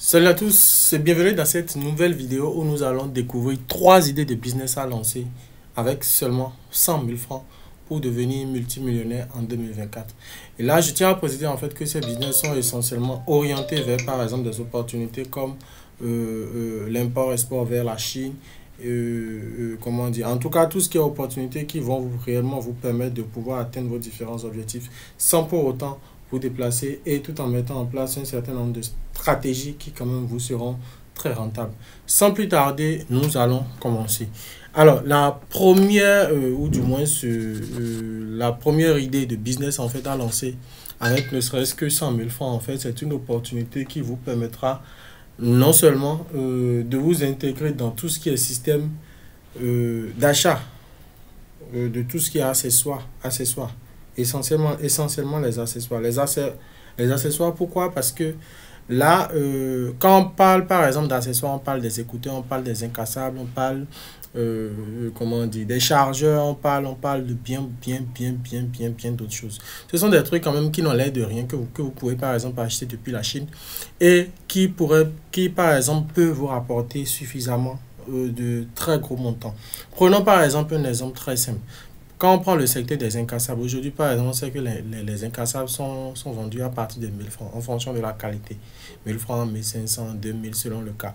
Salut à tous et bienvenue dans cette nouvelle vidéo où nous allons découvrir 3 idées de business à lancer avec seulement 100 000 francs pour devenir multimillionnaire en 2024. Et là, je tiens à préciser en fait que ces business sont essentiellement orientés vers par exemple des opportunités comme l'import-export vers la Chine. Comment dire, en tout cas tout ce qui est opportunités qui vont réellement vous permettre de pouvoir atteindre vos différents objectifs sans pour autant vous déplacer et tout en mettant en place un certain nombre de stratégies qui quand même vous seront très rentables. Sans plus tarder, nous allons commencer. Alors, la première, ou du moins la première idée de business en fait à lancer avec ne serait-ce que 100 000 francs, en fait, c'est une opportunité qui vous permettra non seulement de vous intégrer dans tout ce qui est système d'achat, de tout ce qui est accessoires. Essentiellement les accessoires. Les accessoires, pourquoi? Parce que là, quand on parle par exemple d'accessoires, on parle des écouteurs, on parle des incassables, on parle comment dire, des chargeurs, on parle de bien d'autres choses. Ce sont des trucs quand même qui n'ont l'air de rien, que vous pouvez par exemple acheter depuis la Chine et qui par exemple peut vous rapporter suffisamment de très gros montants. Prenons par exemple un exemple très simple. Quand on prend le secteur des incassables, aujourd'hui, par exemple, on sait que les incassables sont vendus à partir de 1000 francs en fonction de la qualité. 1000 francs, 1500, 2000 selon le cas.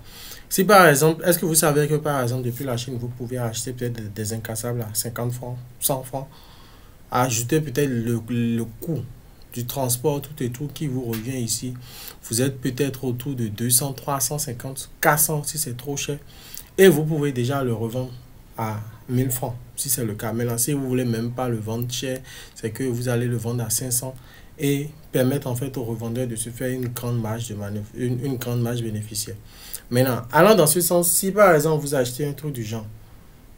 Si par exemple, est-ce que vous savez que par exemple, depuis la Chine, vous pouvez acheter peut-être des incassables à 50 francs, 100 francs, ajouter peut-être le coût du transport, tout et tout qui vous revient ici. Vous êtes peut-être autour de 200, 350, 400 si c'est trop cher. Et vous pouvez déjà le revendre à 1000 francs si c'est le cas. Maintenant, si vous voulez même pas le vendre cher, c'est que vous allez le vendre à 500 et permettre en fait au revendeur de se faire une grande marge de manœuvre, une grande marge bénéficiaire. Maintenant, allant dans ce sens, si par exemple vous achetez un truc du genre,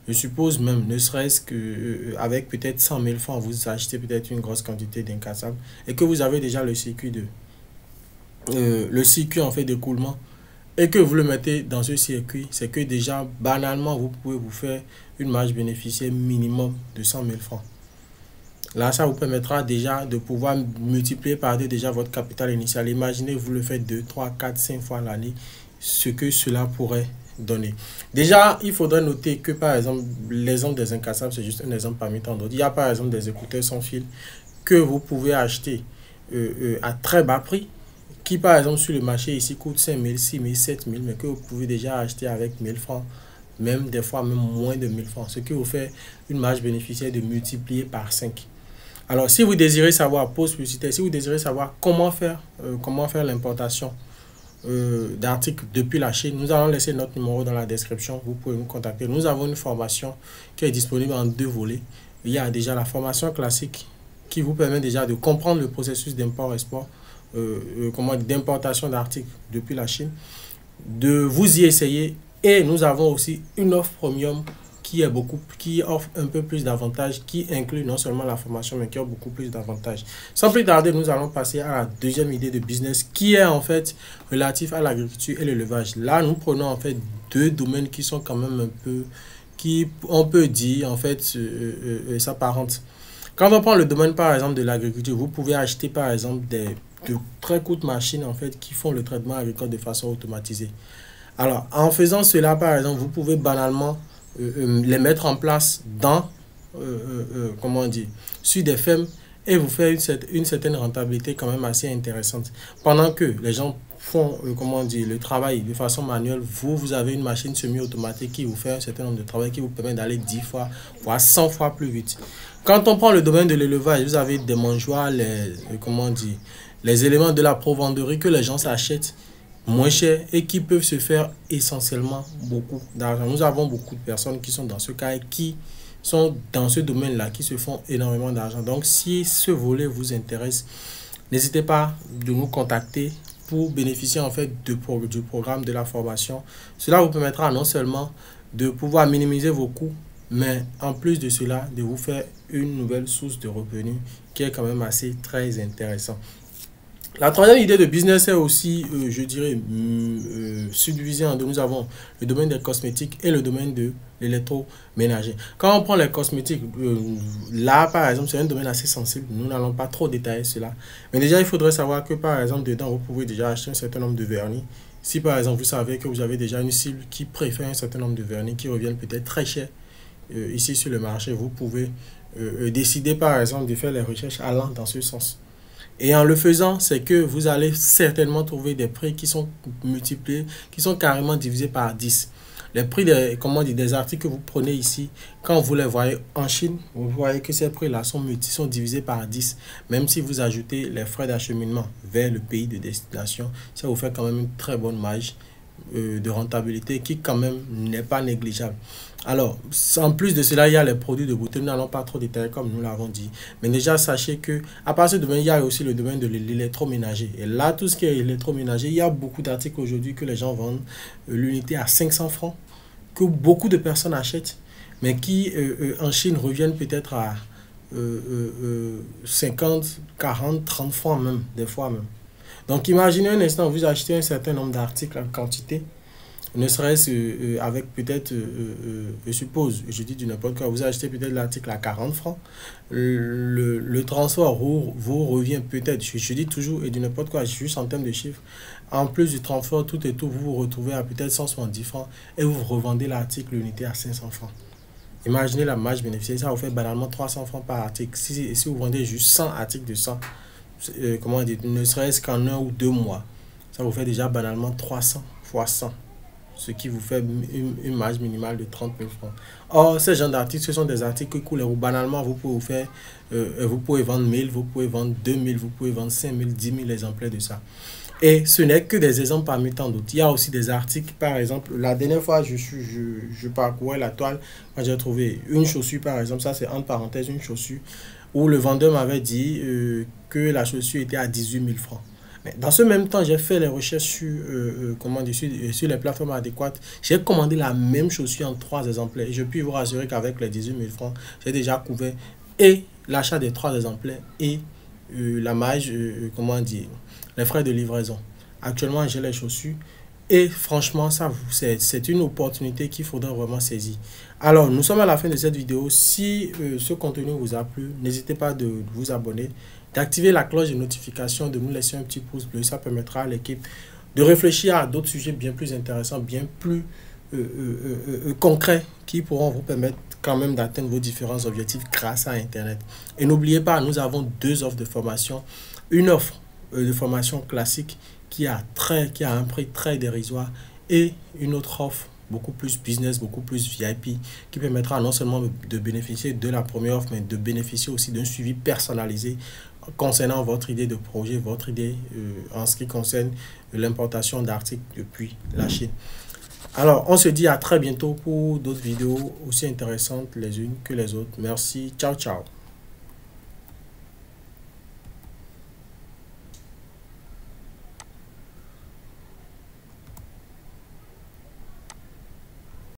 je suppose même, ne serait-ce que avec peut-être 100 000 francs, vous achetez peut-être une grosse quantité d'incassables et que vous avez déjà le circuit en fait d'écoulement et que vous le mettez dans ce circuit, c'est que déjà, banalement, vous pouvez vous faire une marge bénéficiaire minimum de 100 000 francs. Là, ça vous permettra déjà de pouvoir multiplier par deux déjà votre capital initial. Imaginez, vous le faites 2, 3, 4, 5 fois l'année, ce que cela pourrait donner. Déjà, il faudrait noter que, par exemple, l'exemple des incassables, c'est juste un exemple parmi tant d'autres. Il y a, par exemple, des écouteurs sans fil que vous pouvez acheter à très bas prix, qui par exemple sur le marché ici coûte 5 000, 6 000, 7 000, mais que vous pouvez déjà acheter avec 1000 francs, même des fois même moins de 1000 francs, ce qui vous fait une marge bénéficiaire de multiplier par 5. Alors si vous désirez savoir, pause publicitaire, si vous désirez savoir comment faire l'importation d'articles depuis la Chine, nous allons laisser notre numéro dans la description, vous pouvez nous contacter. Nous avons une formation qui est disponible en 2 volets. Il y a déjà la formation classique qui vous permet déjà de comprendre le processus d'import-export, d'importation d'articles depuis la Chine, de vous y essayer, et nous avons aussi une offre premium qui offre un peu plus d'avantages, qui inclut non seulement la formation mais qui offre beaucoup plus d'avantages. Sans plus tarder, nous allons passer à la deuxième idée de business qui est en fait relative à l'agriculture et l'élevage. Là, nous prenons en fait 2 domaines qui sont quand même un peu, qui on peut dire en fait s'apparentent. Quand on prend le domaine par exemple de l'agriculture, vous pouvez acheter par exemple de très courtes machines en fait qui font le traitement agricole de façon automatisée. Alors en faisant cela par exemple, vous pouvez banalement les mettre en place dans comment dire, sur des fermes et vous faire une certaine rentabilité quand même assez intéressante. Pendant que les gens font comment dire, le travail de façon manuelle, vous avez une machine semi-automatique qui vous fait un certain nombre de travail qui vous permet d'aller 10 fois, voire 100 fois plus vite. Quand on prend le domaine de l'élevage, vous avez des mangeoires, les éléments de la provenderie que les gens s'achètent moins cher et qui peuvent se faire essentiellement beaucoup d'argent. Nous avons beaucoup de personnes qui sont dans ce cas et qui sont dans ce domaine-là, qui se font énormément d'argent. Donc, si ce volet vous intéresse, n'hésitez pas de nous contacter pour bénéficier en fait du programme de la formation. Cela vous permettra non seulement de pouvoir minimiser vos coûts, mais en plus de cela, de vous faire une nouvelle source de revenus qui est quand même assez très intéressant. La troisième idée de business est aussi, je dirais, subdivisée en deux. Nous avons le domaine des cosmétiques et le domaine de l'électroménager. Quand on prend les cosmétiques, là, par exemple, c'est un domaine assez sensible. Nous n'allons pas trop détailler cela. Mais déjà, il faudrait savoir que, par exemple, dedans, vous pouvez déjà acheter un certain nombre de vernis. Si par exemple vous savez que vous avez déjà une cible qui préfère un certain nombre de vernis qui reviennent peut-être très cher ici sur le marché, vous pouvez décider par exemple de faire les recherches allant dans ce sens. Et en le faisant, c'est que vous allez certainement trouver des prix qui sont multipliés, qui sont carrément divisés par 10. Les prix des articles que vous prenez ici, quand vous les voyez en Chine, vous voyez que ces prix-là sont divisés par 10. Même si vous ajoutez les frais d'acheminement vers le pays de destination, ça vous fait quand même une très bonne marge de rentabilité qui quand même n'est pas négligeable. Alors, en plus de cela, il y a les produits de beauté. Nous n'allons pas trop détailler comme nous l'avons dit. Mais déjà, sachez que à partir de domaine, il y a aussi le domaine de l'électroménager. Et là, tout ce qui est électroménager, il y a beaucoup d'articles aujourd'hui que les gens vendent l'unité à 500 francs, que beaucoup de personnes achètent, mais qui en Chine reviennent peut-être à 50, 40, 30 francs même, des fois même. Donc, imaginez un instant, vous achetez un certain nombre d'articles en quantité, ne serait-ce avec peut-être, je suppose, je dis du n'importe quoi, vous achetez peut-être l'article à 40 francs, le transport vous revient peut-être, je dis toujours et du n'importe quoi, juste en termes de chiffres, en plus du transport, tout et tout, vous vous retrouvez à peut-être 170 francs et vous revendez l'article l'unité à 500 francs. Imaginez la marge bénéficiaire, ça vous fait banalement 300 francs par article. Si vous vendez juste 100 articles de 100, comment dire, ne serait-ce qu'en 1 ou 2 mois, ça vous fait déjà banalement 300 fois 100, ce qui vous fait une marge minimale de 30 000 francs. Or, ces genres d'articles, ce sont des articles qui coulent où banalement vous pouvez vous faire, vous pouvez vendre 1000, vous pouvez vendre 2000, vous pouvez vendre 5000, 10 000 exemplaires de ça. Et ce n'est que des exemples parmi tant d'autres. Il y a aussi des articles, par exemple, la dernière fois, je parcourais la toile, quand j'ai trouvé une chaussure, par exemple, ça c'est entre parenthèses une chaussure, où le vendeur m'avait dit que la chaussure était à 18 000 francs. Mais dans ce même temps, j'ai fait les recherches sur, sur les plateformes adéquates. J'ai commandé la même chaussure en 3 exemplaires. Et je puis vous rassurer qu'avec les 18 000 francs, j'ai déjà couvert et l'achat des 3 exemplaires et la marge, comment dire, les frais de livraison. Actuellement, j'ai les chaussures et franchement, c'est une opportunité qu'il faudra vraiment saisir. Alors, nous sommes à la fin de cette vidéo. Si ce contenu vous a plu, n'hésitez pas de vous abonner, d'activer la cloche de notification, de nous laisser un petit pouce bleu. Ça permettra à l'équipe de réfléchir à d'autres sujets bien plus intéressants, bien plus concrets qui pourront vous permettre quand même d'atteindre vos différents objectifs grâce à Internet. Et n'oubliez pas, nous avons 2 offres de formation. Une offre de formation classique qui a un prix très dérisoire et une autre offre beaucoup plus business, beaucoup plus VIP qui permettra non seulement de bénéficier de la première offre mais de bénéficier aussi d'un suivi personnalisé concernant votre idée de projet, votre idée en ce qui concerne l'importation d'articles depuis la Chine. Alors, on se dit à très bientôt pour d'autres vidéos aussi intéressantes les unes que les autres. Merci, ciao, ciao.